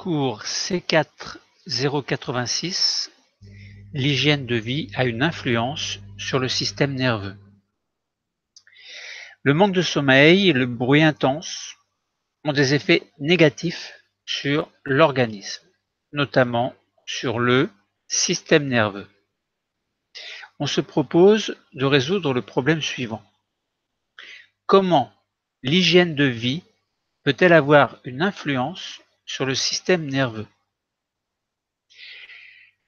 Cours C4 086, l'hygiène de vie a une influence sur le système nerveux. Le manque de sommeil et le bruit intense ont des effets négatifs sur l'organisme, notamment sur le système nerveux. On se propose de résoudre le problème suivant. Comment l'hygiène de vie peut-elle avoir une influence sur le système nerveux?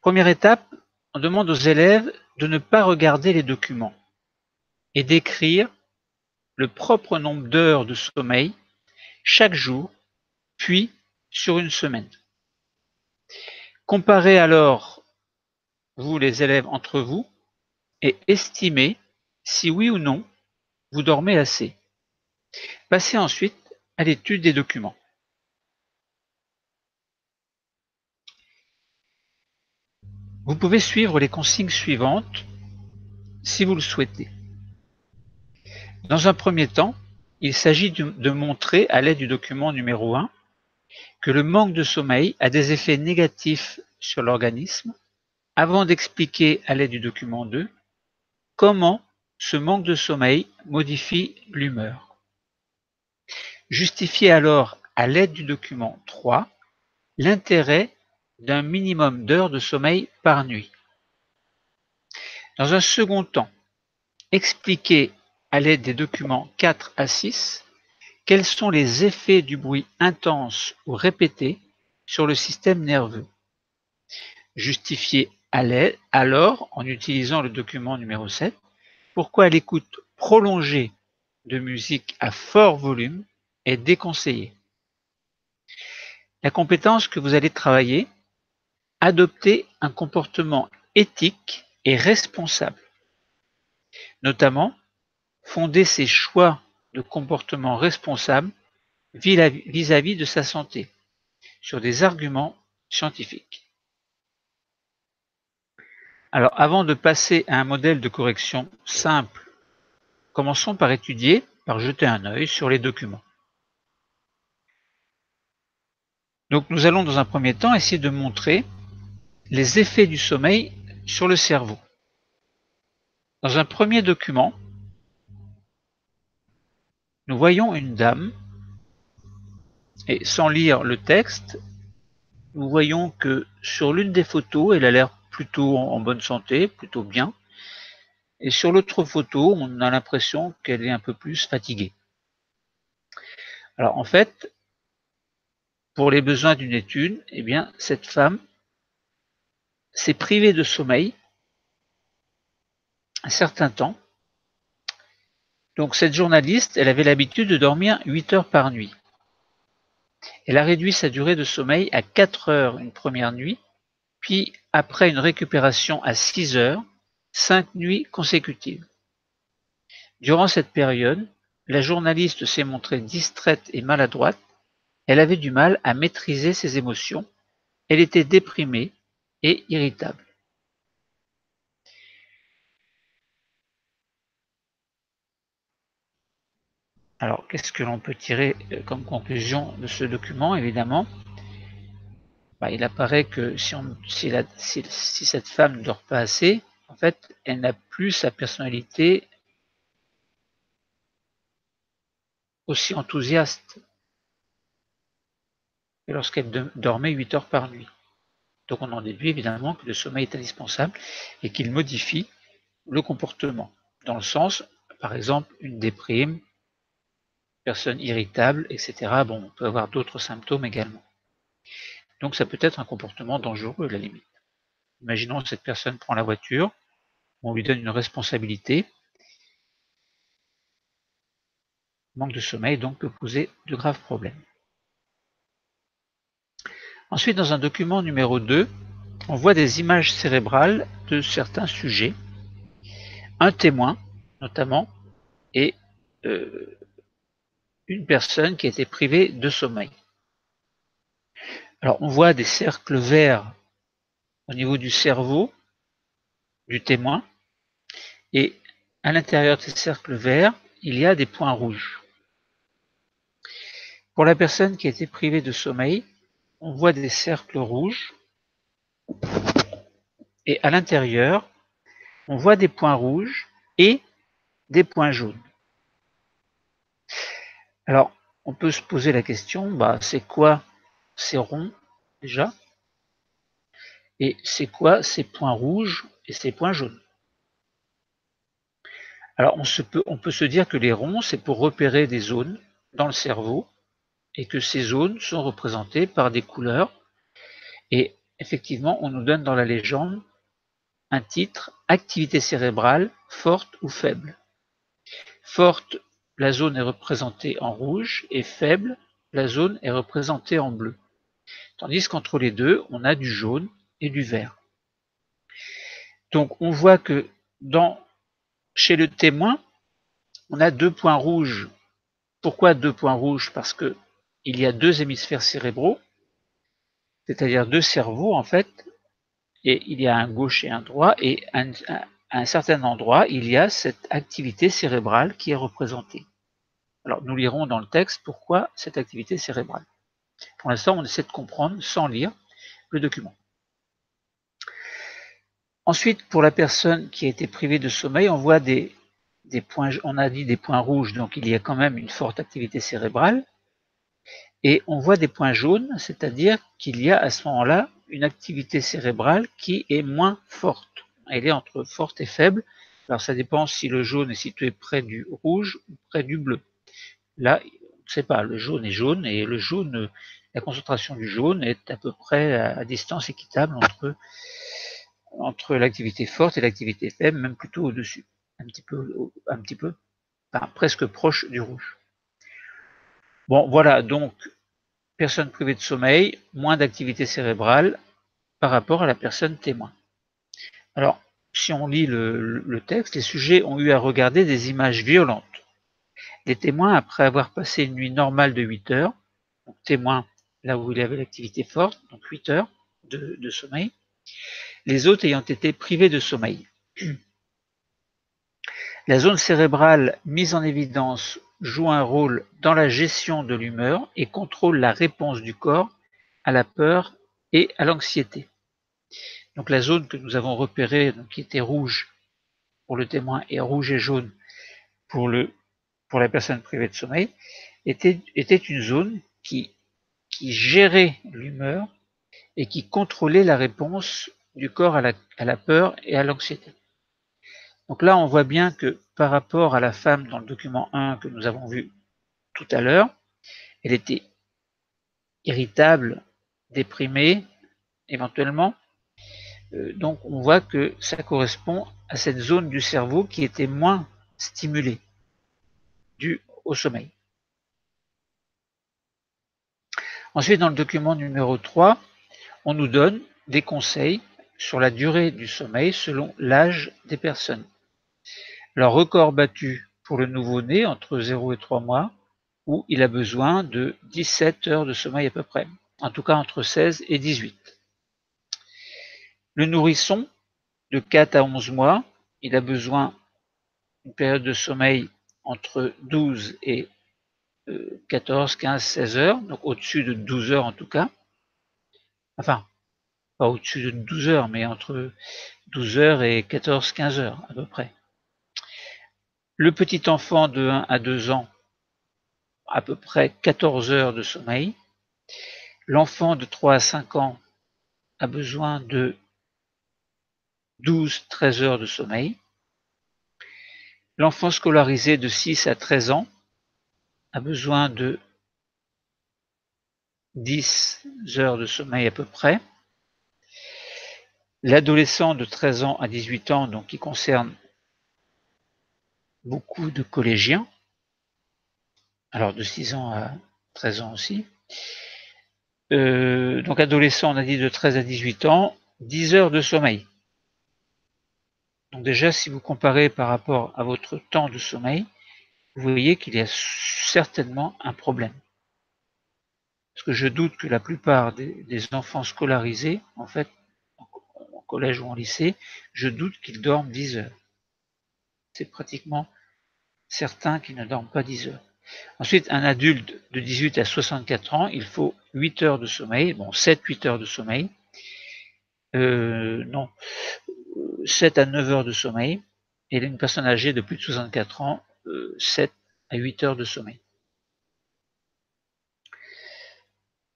Première étape, on demande aux élèves de ne pas regarder les documents et d'écrire le propre nombre d'heures de sommeil chaque jour, puis sur une semaine. Comparez alors, vous les élèves entre vous, et estimez si oui ou non vous dormez assez. Passez ensuite à l'étude des documents. Vous pouvez suivre les consignes suivantes si vous le souhaitez. Dans un premier temps, il s'agit de montrer à l'aide du document numéro 1 que le manque de sommeil a des effets négatifs sur l'organisme, avant d'expliquer à l'aide du document 2 comment ce manque de sommeil modifie l'humeur. Justifiez alors à l'aide du document 3 l'intérêt d'un minimum d'heures de sommeil par nuit. Dans un second temps, expliquez à l'aide des documents 4 à 6 quels sont les effets du bruit intense ou répété sur le système nerveux. Justifiez alors, en utilisant le document numéro 7, pourquoi l'écoute prolongée de musique à fort volume est déconseillée. La compétence que vous allez travailler, adopter un comportement éthique et responsable. Notamment, fonder ses choix de comportement responsable vis-à-vis de sa santé sur des arguments scientifiques. Alors, avant de passer à un modèle de correction simple, commençons par jeter un œil sur les documents. Donc, nous allons dans un premier temps essayer de montrer les effets du sommeil sur le cerveau. Dans un premier document, nous voyons une dame, et sans lire le texte, nous voyons que sur l'une des photos, elle a l'air plutôt en bonne santé, plutôt bien, et sur l'autre photo, on a l'impression qu'elle est un peu plus fatiguée. Alors en fait, pour les besoins d'une étude, eh bien, cette femme s'est privée de sommeil un certain temps. Donc cette journaliste, elle avait l'habitude de dormir 8 heures par nuit. Elle a réduit sa durée de sommeil à 4 heures une première nuit, puis après une récupération à 6 heures, 5 nuits consécutives. Durant cette période, la journaliste s'est montrée distraite et maladroite. Elle avait du mal à maîtriser ses émotions. Elle était déprimée et irritable. Alors, qu'est-ce que l'on peut tirer comme conclusion de ce document? Évidemment, il apparaît que si cette femme ne dort pas assez, en fait, elle n'a plus sa personnalité aussi enthousiaste que lorsqu'elle dormait 8 heures par nuit. Donc on en déduit évidemment que le sommeil est indispensable et qu'il modifie le comportement. Dans le sens, par exemple, une déprime, personne irritable, etc. Bon, on peut avoir d'autres symptômes également. Donc ça peut être un comportement dangereux à la limite. Imaginons que cette personne prend la voiture, on lui donne une responsabilité. Manque de sommeil donc peut poser de graves problèmes. Ensuite, dans un document numéro 2, on voit des images cérébrales de certains sujets. Un témoin, notamment, et une personne qui a été privée de sommeil. Alors, on voit des cercles verts au niveau du cerveau du témoin, et à l'intérieur de ces cercles verts, il y a des points rouges. Pour la personne qui a été privée de sommeil, on voit des cercles rouges et à l'intérieur, on voit des points rouges et des points jaunes. Alors, on peut se poser la question, c'est quoi ces ronds déjà? Et c'est quoi ces points rouges et ces points jaunes? Alors, on peut se dire que les ronds, c'est pour repérer des zones dans le cerveau et que ces zones sont représentées par des couleurs. Et effectivement, on nous donne dans la légende un titre, activité cérébrale forte ou faible. Forte, la zone est représentée en rouge et faible, la zone est représentée en bleu. Tandis qu'entre les deux, on a du jaune et du vert. Donc on voit que chez le témoin, on a 2 points rouges. Pourquoi 2 points rouges? Parce que il y a 2 hémisphères cérébraux, c'est-à-dire 2 cerveaux en fait, et il y a un gauche et un droit, et à un certain endroit, il y a cette activité cérébrale qui est représentée. Alors nous lirons dans le texte pourquoi cette activité cérébrale. Pour l'instant, on essaie de comprendre sans lire le document. Ensuite, pour la personne qui a été privée de sommeil, on voit des points, on a dit des points rouges, donc il y a quand même une forte activité cérébrale. Et on voit des points jaunes, c'est-à-dire qu'il y a à ce moment-là une activité cérébrale qui est moins forte. Elle est entre forte et faible. Alors ça dépend si le jaune est situé près du rouge ou près du bleu. Là, on ne sait pas, le jaune est jaune et le jaune, la concentration du jaune est à peu près à distance équitable entre l'activité forte et l'activité faible, même plutôt au-dessus, un petit peu, enfin, presque proche du rouge. Bon, voilà, donc personne privée de sommeil, moins d'activité cérébrale par rapport à la personne témoin. Alors, si on lit le texte, les sujets ont eu à regarder des images violentes. Les témoins, après avoir passé une nuit normale de 8 heures, donc témoin là où il y avait l'activité forte, donc 8 heures de sommeil, les autres ayant été privés de sommeil. La zone cérébrale mise en évidence joue un rôle dans la gestion de l'humeur et contrôle la réponse du corps à la peur et à l'anxiété. Donc la zone que nous avons repérée, donc, qui était rouge pour le témoin et rouge et jaune pour la personne privée de sommeil, était une zone qui gérait l'humeur et qui contrôlait la réponse du corps à la peur et à l'anxiété. Donc là, on voit bien que par rapport à la femme dans le document 1 que nous avons vu tout à l'heure, elle était irritable, déprimée, éventuellement. Donc on voit que ça correspond à cette zone du cerveau qui était moins stimulée, due au sommeil. Ensuite, dans le document numéro 3, on nous donne des conseils sur la durée du sommeil selon l'âge des personnes. Alors, record battu pour le nouveau-né entre 0 et 3 mois, où il a besoin de 17 heures de sommeil à peu près, en tout cas entre 16 et 18. Le nourrisson, de 4 à 11 mois, il a besoin d'une période de sommeil entre 12 et 14, 15, 16 heures, donc au-dessus de 12 heures en tout cas. Enfin, pas au-dessus de 12 heures, mais entre 12 heures et 14, 15 heures à peu près. Le petit enfant de 1 à 2 ans, à peu près 14 heures de sommeil. L'enfant de 3 à 5 ans a besoin de 12-13 heures de sommeil. L'enfant scolarisé de 6 à 13 ans a besoin de 10 heures de sommeil à peu près. L'adolescent de 13 ans à 18 ans, donc qui concerne beaucoup de collégiens, alors de 6 ans à 13 ans aussi. Donc adolescent, on a dit de 13 à 18 ans, 10 heures de sommeil. Donc déjà, si vous comparez par rapport à votre temps de sommeil, vous voyez qu'il y a certainement un problème. Parce que je doute que la plupart des enfants scolarisés, en fait, en collège ou en lycée, je doute qu'ils dorment 10 heures. C'est pratiquement certain qu'ils ne dorment pas 10 heures. Ensuite, un adulte de 18 à 64 ans, il faut 8 heures de sommeil, bon 7-8 heures de sommeil, non, 7 à 9 heures de sommeil, et une personne âgée de plus de 64 ans, 7 à 8 heures de sommeil.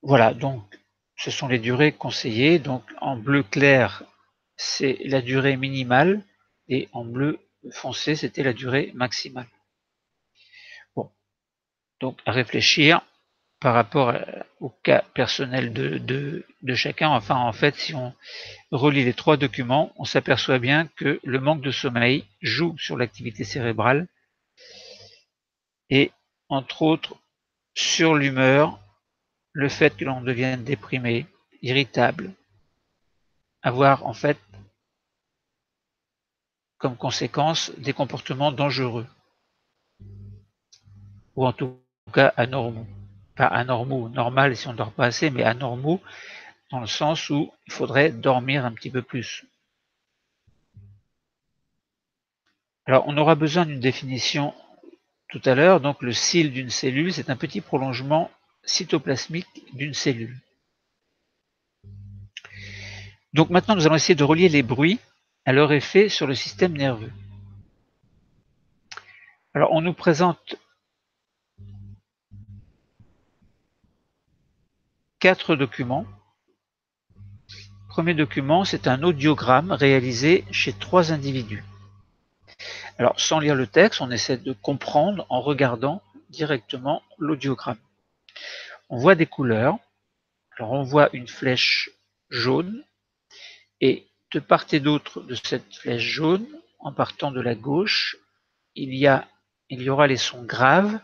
Voilà, donc ce sont les durées conseillées. Donc en bleu clair, c'est la durée minimale, et en bleu foncé, c'était la durée maximale. Bon, donc à réfléchir par rapport au cas personnel de chacun. Enfin, en fait, si on relie les trois documents, on s'aperçoit bien que le manque de sommeil joue sur l'activité cérébrale et, entre autres, sur l'humeur, le fait que l'on devienne déprimé, irritable, avoir en fait comme conséquence des comportements dangereux, ou en tout cas anormaux. Pas anormaux, normal si on ne dort pas assez, mais anormaux dans le sens où il faudrait dormir un petit peu plus. Alors on aura besoin d'une définition tout à l'heure. Donc le cil d'une cellule, c'est un petit prolongement cytoplasmique d'une cellule. Donc maintenant, nous allons essayer de relier les bruits à leur effet sur le système nerveux. Alors on nous présente 4 documents. Le premier document, c'est un audiogramme réalisé chez 3 individus. Alors sans lire le texte, on essaie de comprendre en regardant directement l'audiogramme. On voit des couleurs. Alors on voit une flèche jaune, et de part et d'autre de cette flèche jaune, en partant de la gauche, il y aura les sons graves,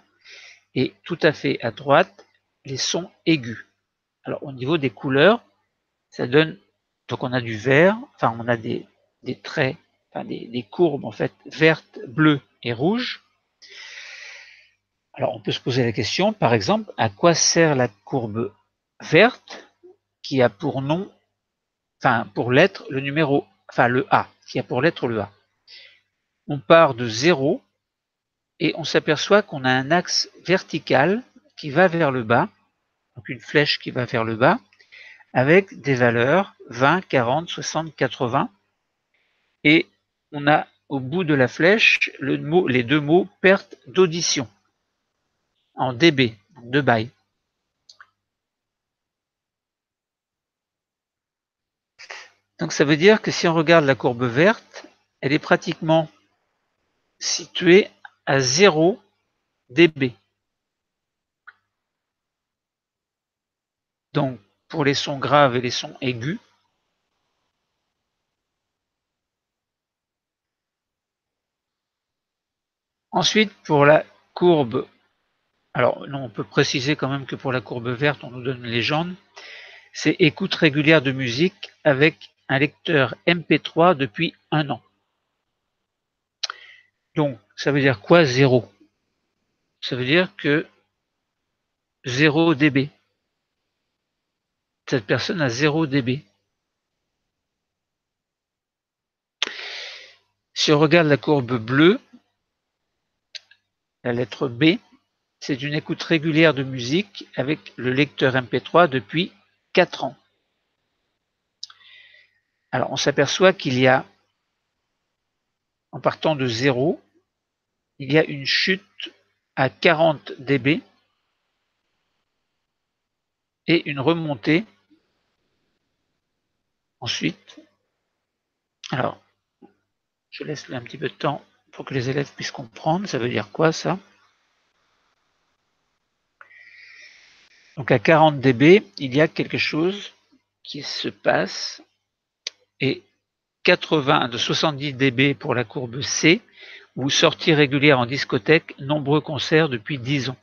et tout à fait à droite, les sons aigus. Alors au niveau des couleurs, ça donne, donc on a du vert, enfin on a des traits, enfin des courbes en fait vertes, bleues et rouges. Alors on peut se poser la question, par exemple, à quoi sert la courbe verte qui a pour nom, enfin pour lettre le numéro, enfin le A, qui a pour lettre le A. On part de 0 et on s'aperçoit qu'on a un axe vertical qui va vers le bas, donc une flèche qui va vers le bas, avec des valeurs 20, 40, 60, 80, et on a au bout de la flèche les deux mots perte d'audition en dB, de bail. Donc ça veut dire que si on regarde la courbe verte, elle est pratiquement située à 0 dB. Donc pour les sons graves et les sons aigus, ensuite pour la courbe, alors non, on peut préciser quand même que pour la courbe verte, on nous donne une légende, c'est écoute régulière de musique avec un lecteur MP3 depuis 1 an. Donc ça veut dire quoi 0? Ça veut dire que 0 dB. Cette personne a 0 dB. Si on regarde la courbe bleue, la lettre B, c'est une écoute régulière de musique avec le lecteur MP3 depuis 4 ans. Alors on s'aperçoit qu'il y a, en partant de 0, il y a une chute à 40 dB et une remontée ensuite. Alors, je laisse un petit peu de temps pour que les élèves puissent comprendre. Ça veut dire quoi ça? Donc à 40 dB, il y a quelque chose qui se passe, et 80 de 70 dB pour la courbe C, ou sortie régulière en discothèque, nombreux concerts depuis 10 ans.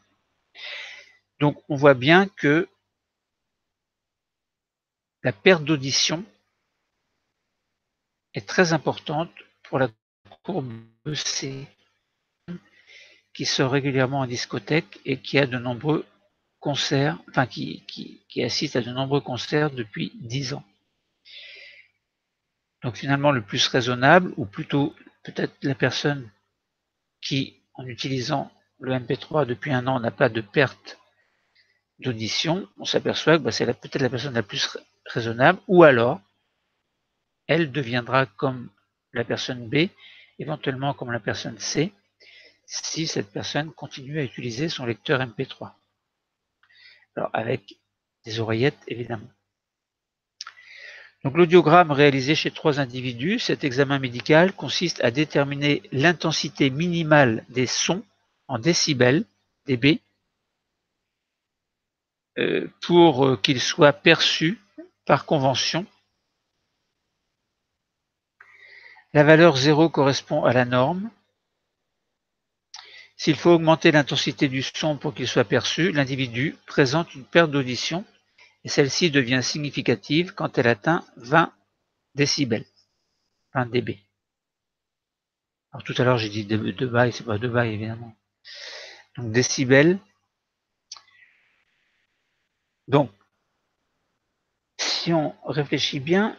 Donc on voit bien que la perte d'audition est très importante pour la courbe C, qui sort régulièrement en discothèque et qui a de nombreux concerts, enfin qui assiste à de nombreux concerts depuis 10 ans. Donc finalement le plus raisonnable, ou plutôt peut-être la personne qui, en utilisant le MP3 depuis un an n'a pas de perte d'audition, on s'aperçoit que c'est peut-être la personne la plus raisonnable, ou alors elle deviendra comme la personne B, éventuellement comme la personne C, si cette personne continue à utiliser son lecteur MP3. Alors avec des oreillettes évidemment. Donc l'audiogramme réalisé chez 3 individus, cet examen médical consiste à déterminer l'intensité minimale des sons en décibels, dB, pour qu'ils soient perçus par convention. La valeur 0 correspond à la norme. S'il faut augmenter l'intensité du son pour qu'il soit perçu, l'individu présente une perte d'audition et celle-ci devient significative quand elle atteint 20 décibels, 20 dB. Alors tout à l'heure j'ai dit 2 bails, c'est pas 2 bails évidemment. Donc décibels. Donc si on réfléchit bien,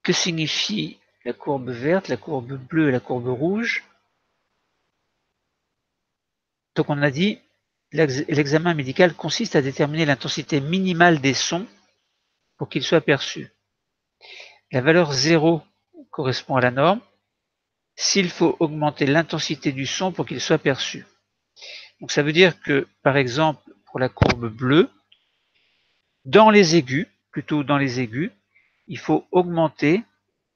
que signifie la courbe verte, la courbe bleue et la courbe rouge? Donc on a dit l'examen médical consiste à déterminer l'intensité minimale des sons pour qu'ils soient perçus. La valeur 0 correspond à la norme. S'il faut augmenter l'intensité du son pour qu'il soit perçu. Donc ça veut dire que, par exemple, pour la courbe bleue, dans les aigus, plutôt dans les aigus, il faut augmenter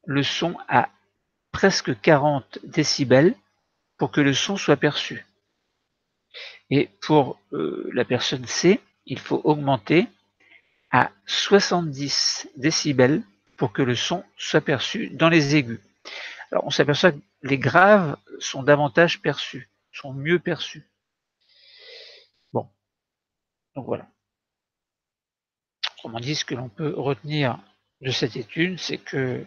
le son à presque 40 décibels pour que le son soit perçu. Et pour la personne C, il faut augmenter à 70 décibels pour que le son soit perçu dans les aigus. Alors on s'aperçoit que les graves sont davantage perçus, sont mieux perçus. Bon, donc voilà. Autrement dit, ce que l'on peut retenir de cette étude, c'est que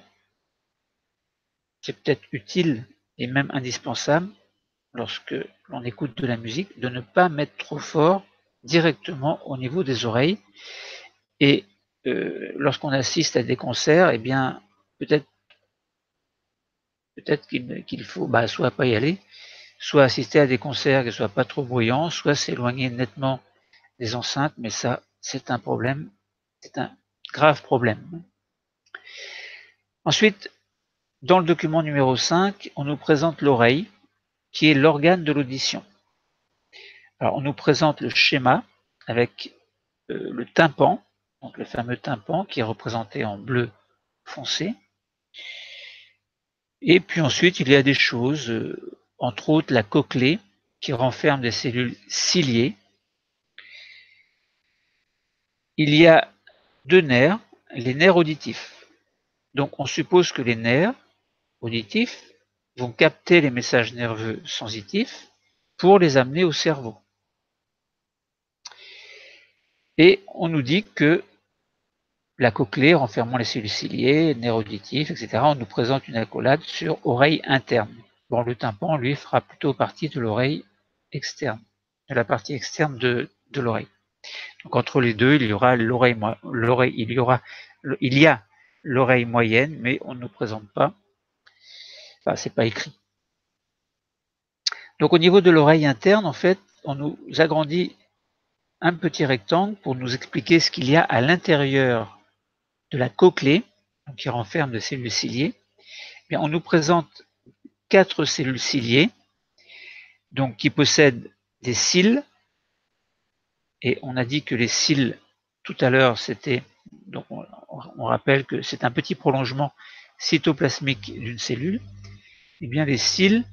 c'est peut-être utile et même indispensable, lorsque l'on écoute de la musique, de ne pas mettre trop fort directement au niveau des oreilles. Et lorsqu'on assiste à des concerts, eh bien, peut-être qu'il faut soit pas y aller, soit assister à des concerts qui ne soient pas trop bruyants, soit s'éloigner nettement des enceintes, mais ça, c'est un problème, c'est un grave problème. Ensuite, dans le document numéro 5, on nous présente l'oreille, qui est l'organe de l'audition. Alors, on nous présente le schéma avec le tympan, donc le fameux tympan qui est représenté en bleu foncé. Et puis ensuite, il y a des choses, entre autres la cochlée, qui renferme des cellules ciliées. Il y a 2 nerfs, les nerfs auditifs. Donc on suppose que les nerfs auditifs vont capter les messages nerveux sensitifs pour les amener au cerveau. Et on nous dit que la cochlée renfermant les cellules ciliées, nerfs auditifs, etc., on nous présente une accolade sur oreille interne. Bon, le tympan, lui, fera plutôt partie de l'oreille externe, de la partie externe de l'oreille. Donc entre les deux, il y a l'oreille moyenne, mais on ne nous présente pas, enfin c'est pas écrit. Donc au niveau de l'oreille interne, en fait, on nous agrandit un petit rectangle pour nous expliquer ce qu'il y a à l'intérieur de la cochlée, qui renferme des cellules ciliées. Bien, on nous présente 4 cellules ciliées, donc qui possèdent des cils, et on a dit que les cils, tout à l'heure, c'était, donc on rappelle que c'est un petit prolongement cytoplasmique d'une cellule. Eh bien, les cils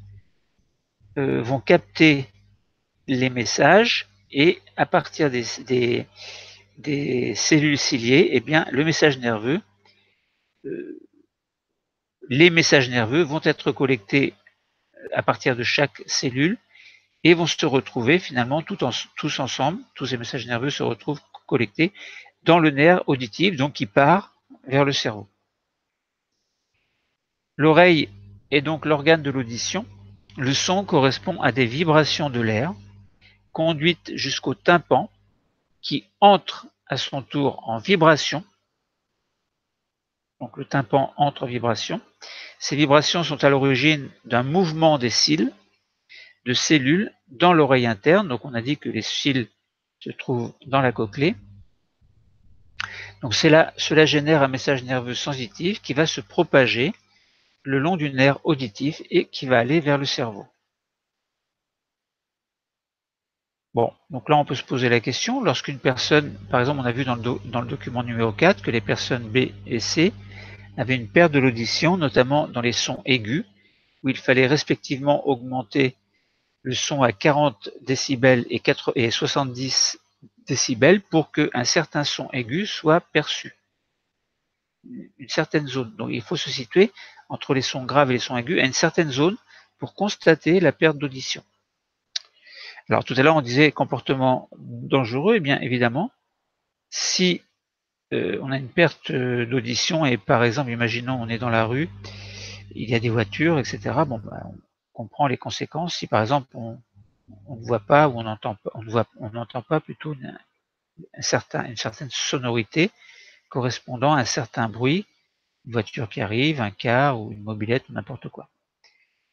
vont capter les messages et à partir des cellules ciliées, eh bien, le message nerveux, les messages nerveux vont être collectés à partir de chaque cellule et vont se retrouver finalement tous ensemble, tous ces messages nerveux se retrouvent collectés dans le nerf auditif, donc qui part vers le cerveau. L'oreille est donc l'organe de l'audition. Le son correspond à des vibrations de l'air conduites jusqu'au tympan qui entre à son tour en vibration. Donc le tympan entre en vibration. Ces vibrations sont à l'origine d'un mouvement des cils. de cellules dans l'oreille interne. Donc on a dit que les cils se trouvent dans la cochlée. Donc cela génère un message nerveux sensitif qui va se propager le long du nerf auditif et qui va aller vers le cerveau. Bon, donc là on peut se poser la question, lorsqu'une personne, par exemple on a vu dans le document numéro 4 que les personnes B et C avaient une perte de l'audition, notamment dans les sons aigus, où il fallait respectivement augmenter le son à 40 décibels et 70 décibels pour qu'un certain son aigu soit perçu. Une certaine zone. Donc il faut se situer entre les sons graves et les sons aigus à une certaine zone pour constater la perte d'audition. Alors tout à l'heure on disait comportement dangereux, et bien évidemment, si on a une perte d'audition et par exemple, imaginons on est dans la rue, il y a des voitures, etc. Bon, bah, on comprend les conséquences. Si par exemple on ne voit pas ou on n'entend pas plutôt une certaine sonorité correspondant à un certain bruit, une voiture qui arrive, un car ou une mobilette ou n'importe quoi.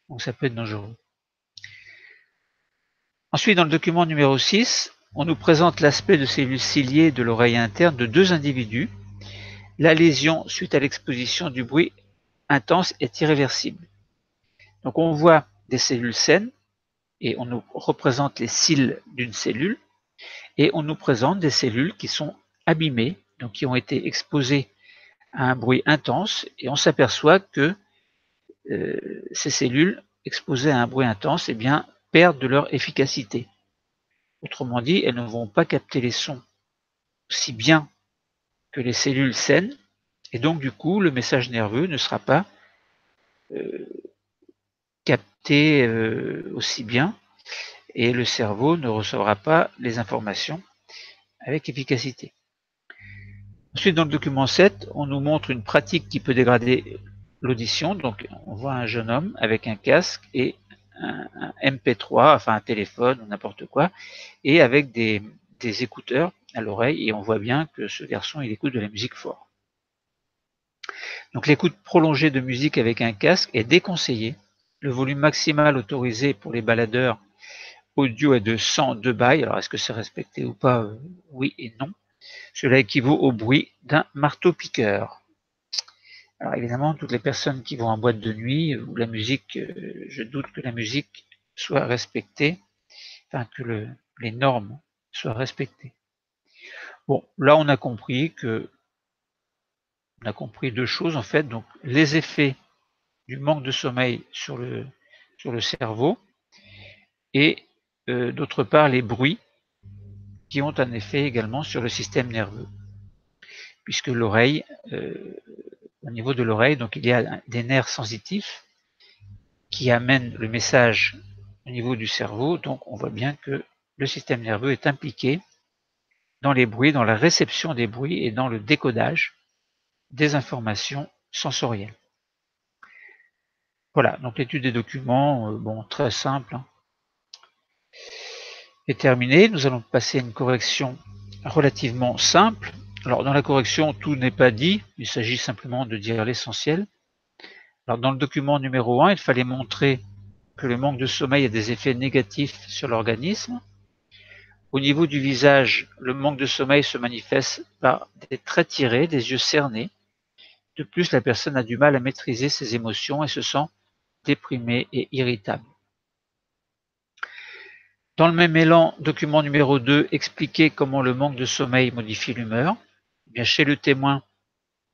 Donc ça peut être dangereux. Ensuite, dans le document numéro 6, on nous présente l'aspect de cellules ciliées de l'oreille interne de deux individus. La lésion suite à l'exposition du bruit intense est irréversible. Donc on voit des cellules saines et on nous représente les cils d'une cellule et on nous présente des cellules qui sont abîmées, donc qui ont été exposées à un bruit intense et on s'aperçoit que ces cellules exposées à un bruit intense, eh bien, perdent de leur efficacité. Autrement dit, elles ne vont pas capter les sons aussi bien que les cellules saines, et donc du coup, le message nerveux ne sera pas capté aussi bien, et le cerveau ne recevra pas les informations avec efficacité. Ensuite, dans le document 7, on nous montre une pratique qui peut dégrader l'audition. Donc, on voit un jeune homme avec un casque et un MP3, enfin un téléphone ou n'importe quoi, et avec des écouteurs à l'oreille, et on voit bien que ce garçon, il écoute de la musique fort. Donc l'écoute prolongée de musique avec un casque est déconseillée. Le volume maximal autorisé pour les baladeurs audio est de 102 bails. Alors est-ce que c'est respecté ou pas? Oui et non. Cela équivaut au bruit d'un marteau-piqueur. Alors évidemment, toutes les personnes qui vont en boîte de nuit, où la musique, je doute que la musique soit respectée, enfin que les normes soient respectées. Bon, là on a compris deux choses en fait. Donc les effets du manque de sommeil sur le cerveau et d'autre part les bruits qui ont un effet également sur le système nerveux, puisque l'oreille, au niveau de l'oreille, donc il y a des nerfs sensitifs qui amènent le message au niveau du cerveau, donc on voit bien que le système nerveux est impliqué dans les bruits, dans la réception des bruits et dans le décodage des informations sensorielles. Voilà, donc l'étude des documents, bon, très simple, hein, est terminée. Nous allons passer à une correction relativement simple. Alors dans la correction, tout n'est pas dit, il s'agit simplement de dire l'essentiel. Alors dans le document numéro 1, il fallait montrer que le manque de sommeil a des effets négatifs sur l'organisme. Au niveau du visage, le manque de sommeil se manifeste par des traits tirés, des yeux cernés. De plus, la personne a du mal à maîtriser ses émotions et se sent déprimée et irritable. Dans le même élan, document numéro 2, expliquer comment le manque de sommeil modifie l'humeur. Bien, chez le témoin,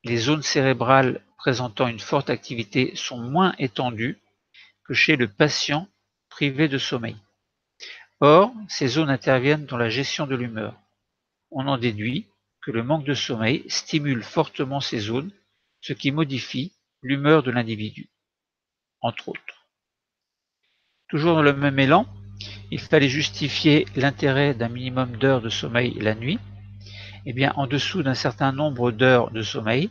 les zones cérébrales présentant une forte activité sont moins étendues que chez le patient privé de sommeil. Or, ces zones interviennent dans la gestion de l'humeur. On en déduit que le manque de sommeil stimule fortement ces zones, ce qui modifie l'humeur de l'individu, entre autres. Toujours dans le même élan, il fallait justifier l'intérêt d'un minimum d'heures de sommeil la nuit. Eh bien, en dessous d'un certain nombre d'heures de sommeil,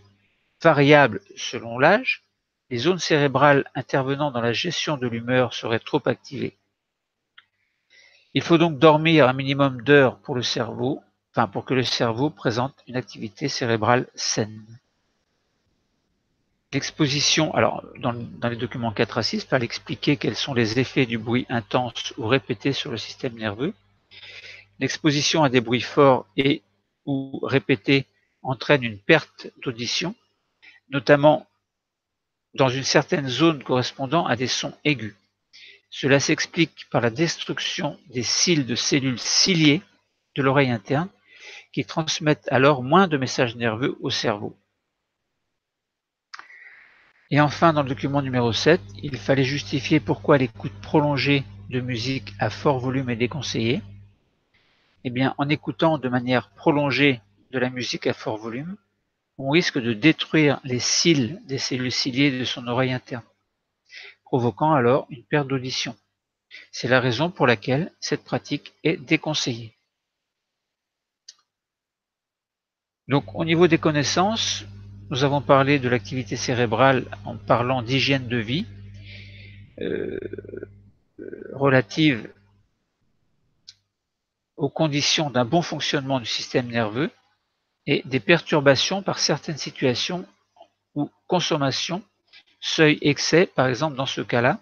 variable selon l'âge, les zones cérébrales intervenant dans la gestion de l'humeur seraient trop activées. Il faut donc dormir un minimum d'heures pour que le cerveau présente une activité cérébrale saine. L'exposition, alors dans les documents 4 à 6, il fallait expliquer quels sont les effets du bruit intense ou répété sur le système nerveux. L'exposition à des bruits forts et ou répétés entraîne une perte d'audition, notamment dans une certaine zone correspondant à des sons aigus. Cela s'explique par la destruction des cils de cellules ciliées de l'oreille interne qui transmettent alors moins de messages nerveux au cerveau. Et enfin, dans le document numéro 7, il fallait justifier pourquoi l'écoute prolongée de musique à fort volume est déconseillée. Eh bien, en écoutant de manière prolongée de la musique à fort volume, on risque de détruire les cils des cellules ciliées de son oreille interne, provoquant alors une perte d'audition. C'est la raison pour laquelle cette pratique est déconseillée. Donc, au niveau des connaissances, nous avons parlé de l'activité cérébrale en parlant d'hygiène de vie relative aux conditions d'un bon fonctionnement du système nerveux et des perturbations par certaines situations ou consommations, seuil excès par exemple dans ce cas-là,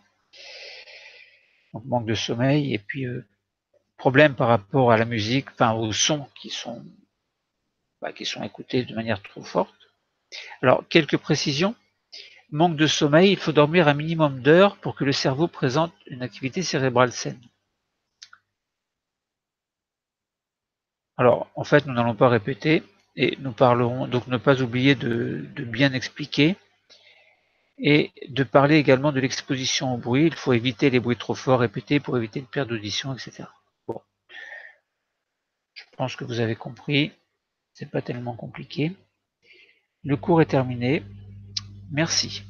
donc manque de sommeil et puis problème par rapport à la musique, enfin aux sons qui sont écoutés de manière trop forte. Alors quelques précisions. Manque de sommeil, il faut dormir un minimum d'heures pour que le cerveau présente une activité cérébrale saine. Alors, en fait, nous n'allons pas répéter et nous parlerons, donc ne pas oublier de bien expliquer et de parler également de l'exposition au bruit. Il faut éviter les bruits trop forts répétés pour éviter une perte d'audition, etc. Bon, je pense que vous avez compris, c'est pas tellement compliqué. Le cours est terminé. Merci.